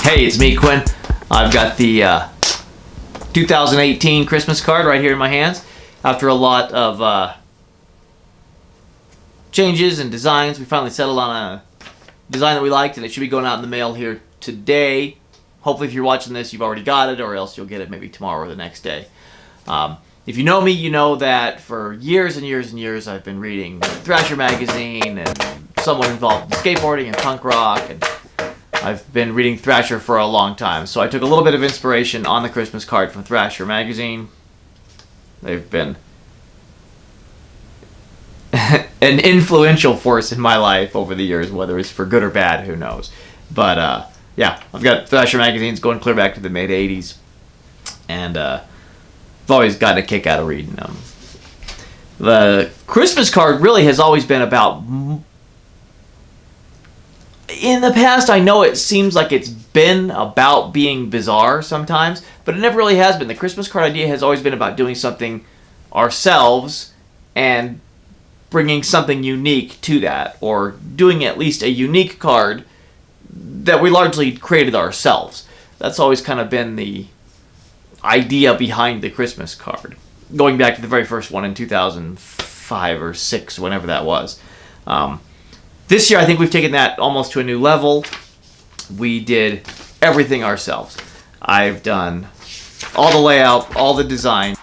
Hey, it's me, Quinn. I've got the 2018 Christmas card right here in my hands. After a lot of changes and designs, we finally settled on a design that we liked, and it should be going out in the mail here today. Hopefully, if you're watching this, you've already got it, or else you'll get it maybe tomorrow or the next day. If you know me, you know that for years and years and years, I've been reading Thrasher magazine and somewhat involved in skateboarding and punk rock, and I've been reading Thrasher for a long time. So I took a little bit of inspiration on the Christmas card from Thrasher magazine. They've been an influential force in my life over the years, whether it's for good or bad, who knows. But yeah, I've got Thrasher magazines going clear back to the mid 80s, and I've always gotten a kick out of reading them. The Christmas card really has always been about... In the past, I know it seems like it's been about being bizarre sometimes, but it never really has been. The Christmas card idea has always been about doing something ourselves and bringing something unique to that, or doing at least a unique card that we largely created ourselves. That's always kind of been the idea behind the Christmas card, going back to the very first one in 2005 or 6, whenever that was. This year, I think we've taken that almost to a new level. We did everything ourselves. I've done all the layout, all the design.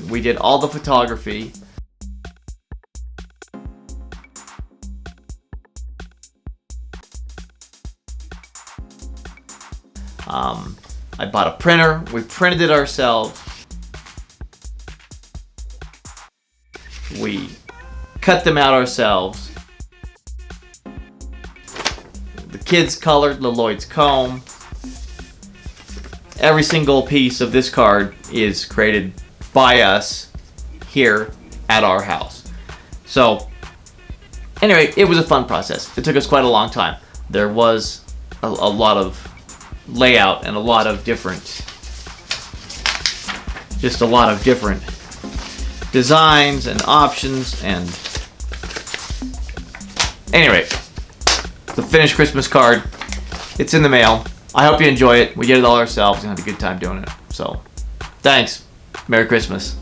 We did all the photography. I bought a printer. We printed it ourselves. We cut them out ourselves. The kids colored Lloyd's comb. Every single piece of this card is created by us here at our house. So, anyway, it was a fun process. It took us quite a long time. There was a lot of layout and a lot of different designs and options, and anyway, the finished Christmas card, it's in the mail. I hope you enjoy it. We did it all ourselves and had a good time doing it. So, thanks. Merry Christmas.